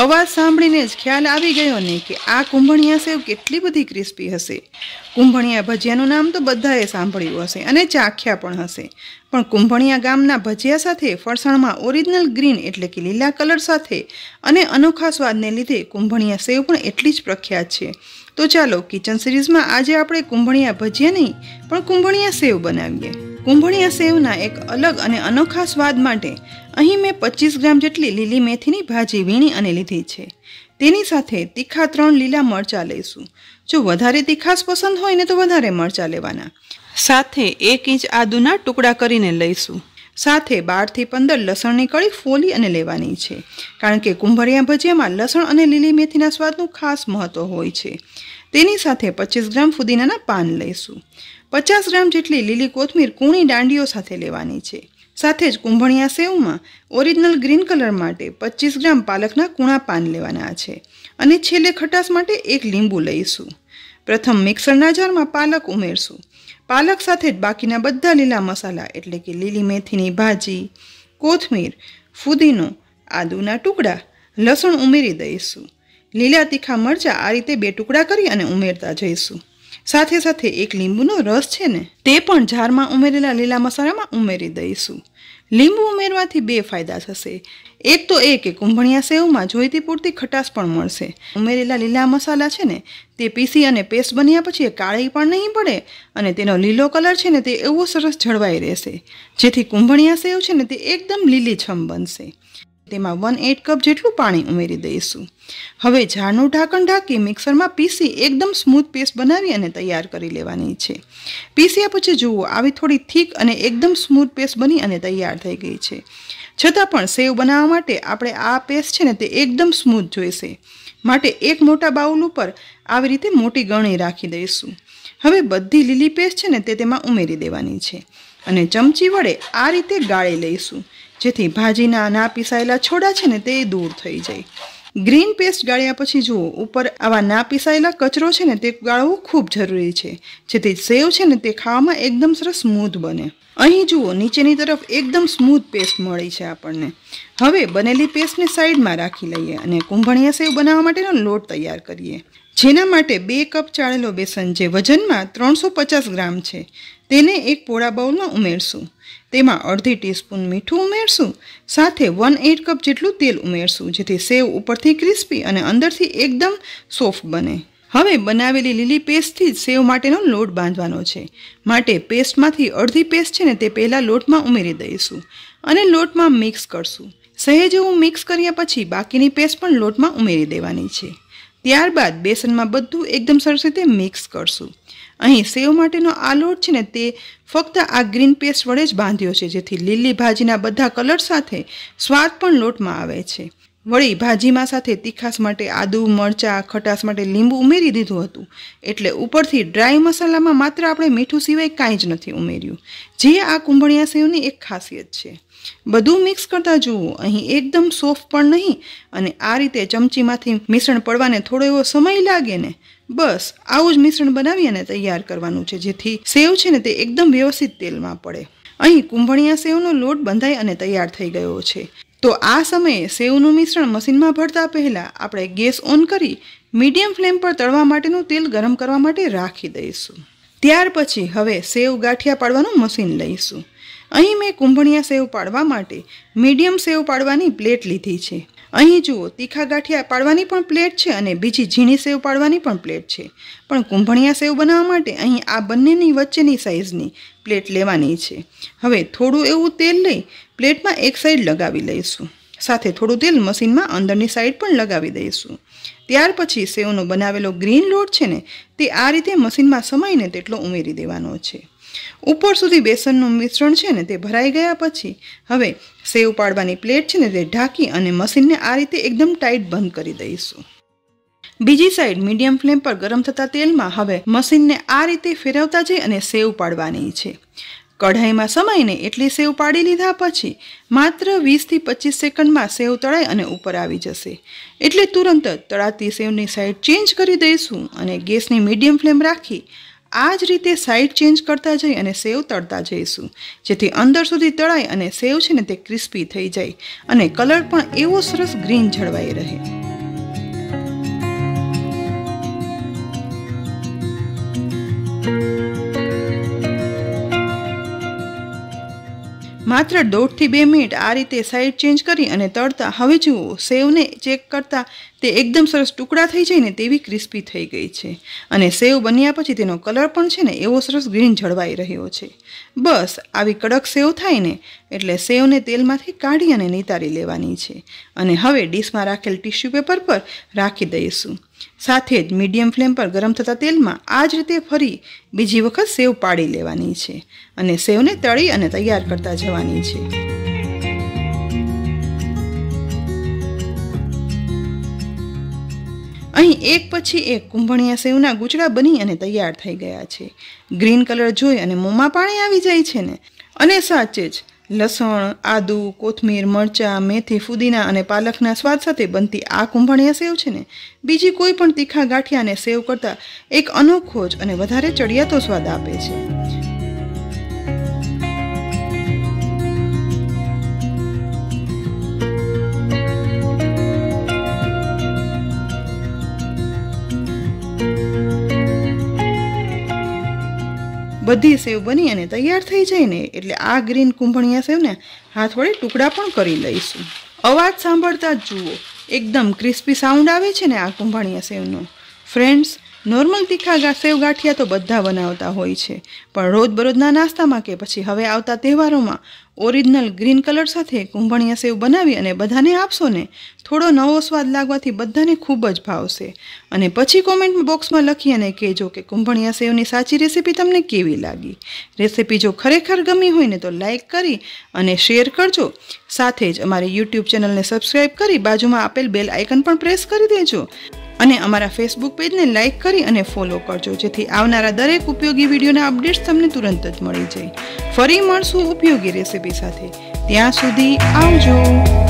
अवाज सांभळीने ज ख्याल आवी गयो ने के आ कुंभणिया सेव केटली बधी क्रिस्पी हशे। कुंभणिया भजियानुं नाम तो बधाए सांभळ्युं हशे अने चाख्या पण हशे, पण कुंभणिया गामना भजिया साथे फरसाणमां ओरिजिनल ग्रीन एटले के लीला कलर साथे अने अनोखा स्वादने लीधे कुंभणिया सेव पण एटली ज प्रख्यात छे। तो चालो किचन सीरीज में आज आपणे कुंभणिया भजिया नहीं पण कुंभणिया सेव बनावीए। कुंभणिया सेवना एक अलग अने अनोखा स्वाद माटे अहीं मैं 25 ग्राम जेटली लीली मेथीनी भाजी वीणी अने लीधी छे। तेनी साथे तीखा 3 लीला मरचा लईशुं। जो वधारे तीखास पसंद होय ने तो वधारे मरचा लेवाना। साथे 1 इंच आदुना टुकड़ा करीने लईशुं। साथे 12 થી 15 लसणनी कળી फोली अने लेवानी छे, कारण के कुंभणिया भजियामां लसण अने लीली मेथीना स्वादनुं खास महत्व होय छे। तेनी साथे 25 ग्राम फुदीनाना पान लईशुं। 50 ग्राम जेटली लीली कोथमीर कूणी डांडीओ साथे लेवानी छे। साथे ज कुंभणिया सेवमां ओरिजिनल ग्रीन कलर माटे 25 ग्राम पालकना कूणा पान लेवाना छे अने छेल्ले खटास माटे 1 લીંબુ लईशुं। प्रथम मिक्सरना जारमां पालक उमेरशुं। पालक साथे ज बाकीना बधा लीला मसाला एटले के लीली मेथीनी भाजी, कोथमीर, फुदीनो, आदुना टुकड़ा, लसण उमेरी दईशुं। लीला तीखा मरचा आ रीते 2 टुकड़ा करी अने उमेरता जईशुं। साथे साथे 1 લીંબુનો रस छे ने ते पण जारमां उमेरेला लीला मसालामां उमेरी दईशुं। લીંબુ उमेरवाथी 2 फायदा थशे। एक तो ए के कुंभणिया सेवमां जोईती पूरती खटास पण मळशे। उमेरेला लीला मसाला छे ने ते पीसी अने पेस्ट बन्या पछी काळी पण नहीं पड़े अने तेनो लीलो कलर छे ने ते एवो सरस जळवाई रहेशे, जेथी कुंभणिया सेव छे ने ते एकदम लीलीछम बनशे। तेमां 1/8 कप जेटलुं पाणी उमेरी दईशुं। हवे झारनुं ढांकण ढांकी मिक्सरमां पीसी एकदम स्मूथ पेस्ट बनावी अने तैयार करी लेवानी छे। पीस्या पछी जुओ आवी थोड़ी थीक अने एकदम स्मूथ पेस्ट बनी अने तैयार थई गई छे। छतां पण सेव बनाववा माटे आपणे आ पेस्ट छे ने ते एकदम स्मूथ जोईशे, माटे एक मोटा बाउल उपर आवी रीते मोटी गळणी राखी दईशुं। हवे बधी लीली पेस्ट छे ने ते तेमां उमेरी देवानी छे अने चमची वडे आ रीते गाળી लईशुं, जेथी भाजीना ना पीसायेला छोड़ा छे ने ते दूर थई जाय। ग्रीन पेस्ट गाळ्या पछी जुओ उपर आवा ना पीसायेला कचरो छे ने ते गाळવો खूब जरूरी छे, जेथी सेव छे ने ते खावामां एकदम सरस स्मूथ बने। અહીં જુઓ નીચેની તરફ એકદમ સ્મૂથ પેસ્ટ મળી છે આપણને। હવે બનેલી પેસ્ટને સાઈડમાં રાખી લઈએ અને કુંભણિયા સેવ બનાવવા માટેનો લોટ તૈયાર કરીએ, જેના માટે 2 કપ ચાળેલો બેસન જે વજનમાં 350 ગ્રામ છે તેને એક પોળા બાઉલમાં ઉમેરશું। તેમાં અડધી ટીસ્પૂન મીઠું ઉમેરશું, સાથે 1/8 કપ જેટલું તેલ ઉમેરશું, જેથી સેવ ઉપરથી ક્રિસ્પી અને અંદરથી એકદમ સોફ્ટ બને। હવે બનાવેલી લીલી પેસ્ટથી સેવ માટેનો લોટ બાંધવાનો છે, માટે પેસ્ટમાંથી અડધી પેસ્ટ છે ને તે પહેલા લોટમાં ઉમેરી દઈશું અને લોટમાં મિક્સ કરશું। સહેજ એવું મિક્સ કર્યા પછી બાકીની પેસ્ટ પણ લોટમાં ઉમેરી દેવાની છે। ત્યારબાદ બેસનમાં બધું એકદમ સરસ રીતે મિક્સ કરશું। અહીં સેવ માટેનો આ લોટ છે ને તે ફક્ત આ ગ્રીન પેસ્ટ વડે જ બાંધ્યો છે, જેથી લીલી ભાજીના બધા કલર સાથે સ્વાદ પણ લોટમાં આવે છે। वળી भाजीमां साथे तीखास माटे आदू मरचा खटास माटे લીંબુ उमेरी दीधुं हतुं, एटले उपरथी ड्राय मसालामां मात्र आपणे मीठुं सिवाय कांई ज नथी उमेर्युं, जे आ कुंभणिया सेवनी एक खासियत छे। બધું મિક્સ કરતા જુઓ અહીં એકદમ સોફ્ટ પણ નહીં અને આ રીતે ચમચીમાંથી મિશ્રણ પડવાને થોડો એવો સમય લાગે ને, બસ આવું જ મિશ્રણ બનાવી અને તૈયાર કરવાનું છે, જેથી સેવ છે ને તે એકદમ વ્યવસ્થિત તેલમાં પડે। અહીં કુંભણિયા સેવનો લોટ બંધાઈ અને તૈયાર થઈ ગયો છે। तो आ समये सेवનું मिश्रण मशीन में भरता पहला आपणे गैस ऑन करी मीडियम फ्लेम पर तळवा माटेनुं तेल गरम करवा माटे राखी दईशुं। त्यार पछी हवे सेव गाठिया पाडवानुं मशीन लईशुं। अहीं मैं कुंभणिया सेव पाडवा माटे मीडियम सेव पाडवानी प्लेट लीधी छे। અહીં જુઓ તીખા ગાંઠિયા પાડવાની પણ પ્લેટ છે અને બીજી ઝીણી સેવ પાડવાની પણ પ્લેટ છે, પણ કુંભણિયા સેવ બનાવવા માટે અહીં આ બંનેની વચ્ચેની સાઈઝની પ્લેટ લેવાની છે। હવે થોડું એવું તેલ લઈ પ્લેટમાં એક સાઈડ લગાવી લઈશું, સાથે થોડું તેલ મશીનમાં અંદરની સાઈડ પણ લગાવી દઈશું। ત્યાર પછી સેવનો બનાવેલો ગ્રીન લોટ છે ને તે આ રીતે મશીનમાં સમાઈને તેટલો ઉમેરી દેવાનો છે। ઉપર સુધી બેસનનું મિશ્રણ છે ને તે ભરાઈ ગયા પછી હવે સેવ પાડવાની પ્લેટ છે ને તે ઢાંકી અને મશીનને આ રીતે એકદમ ટાઈટ બંધ કરી દઈશું। બીજી સાઈડ મીડિયમ ફ્લેમ પર ગરમ થતા તેલમાં હવે મશીનને આ રીતે ફેરવતા જઈ અને સેવ પાડવાની છે। કઢાઈમાં સમાઈને એટલી સેવ પાડી લીધા પછી માત્ર 20 થી 25 સેકન્ડમાં સેવ તળાઈ અને ઉપર આવી જશે, એટલે તુરંત જ તળાતી સેવની સાઈડ ચેન્જ કરી દઈશું અને ગેસની મીડિયમ ફ્લેમ રાખી આ જ રીતે સાઈડ ચેન્જ કરતા જઈ અને સેવ તળતા જઈશું, જેથી અંદર સુધી તળાય અને સેવ છે ને તે ક્રિસ્પી થઈ જાય અને કલર પણ એવો સરસ ગ્રીન જળવાઈ રહે। માત્ર 1.5 થી 2 મિનિટ આ રીતે સાઈડ ચેન્જ કરી અને તળતા હવે જુઓ સેવને ચેક કરતા તે એકદમ સરસ ટુકડા થઈ જાય ને તેવી ક્રિસ્પી થઈ ગઈ છે અને સેવ બન્યા પછી તેનો કલર પણ છે ને એવો સરસ ગ્રીન જળવાઈ રહ્યો છે। બસ આવી કડક સેવ થાય ને એટલે સેવને તેલમાંથી કાઢી અને નિતારી લેવાની છે અને હવે ડીશમાં રાખેલ ટિશ્યુ પેપર પર રાખી દઈશું। સાથે જ મીડિયમ ફ્લેમ પર ગરમ થતા તેલમાં આ જ રીતે ફરી બીજી વખત સેવ પાડી લેવાની છે અને સેવને તળી અને તૈયાર કરતા જવાની છે। અહીં એક પછી એક કુંભણિયા સેવના ગુચડા બની અને તૈયાર થઈ ગયા છે। ગ્રીન કલર જોઈ અને મોંમાં પાણી આવી જાય છે ને। અને સાચે જ લસણ, આદુ, કોથમીર, મરચાં, મેથી, ફુદીના અને પાલકના સ્વાદ સાથે બનતી આ કુંભણિયા સેવ છે ને બીજી કોઈ પણ તીખા ગાંઠિયાને સેવ કરતાં એક અનોખો જ અને વધારે ચડિયાતો સ્વાદ આપે છે। બધી સેવ બની અને તૈયાર થઈ જાય ને એટલે આ ગ્રીન કુંભણિયા સેવને હાથ વડે ટુકડા પણ કરી લઈશું। અવાજ સાંભળતા જ જુઓ એકદમ ક્રિસ્પી સાઉન્ડ આવે છે ને આ કુંભણિયા સેવનો। ફ્રેન્ડ્સ, નોર્મલ તીખા સેવ ગાંઠિયા તો બધા બનાવતા હોય છે પણ રોજબરોજના નાસ્તામાં કે પછી હવે આવતા તહેવારોમાં ઓરિજિનલ ગ્રીન કલર સાથે કુંભણિયા સેવ બનાવી અને બધાને આપશો ને થોડો નવો સ્વાદ લાગવાથી બધાને ખૂબ જ ભાવશે અને પછી કોમેન્ટ બોક્સમાં લખી અને કહેજો કે કુંભણિયા સેવની સાચી રેસીપી તમને કેવી લાગી। રેસીપી જો ખરેખર ગમી હોય ને તો લાઈક કરી અને શેર કરજો। સાથે જ અમારી યુટ્યુબ ચેનલને સબસ્ક્રાઈબ કરી બાજુમાં આપેલ બેલ આઇકન પણ પ્રેસ કરી દેજો અને અમારા ફેસબુક પેજને લાઈક કરી અને ફોલો કરજો જેથી આવનારા દરેક ઉપયોગી વિડીયોના અપડેટ્સ તમને તુરંત જ મળી જાય। ફરી મળશું ઉપયોગી રેસીપી સાથે, ત્યાં સુધી આવજો।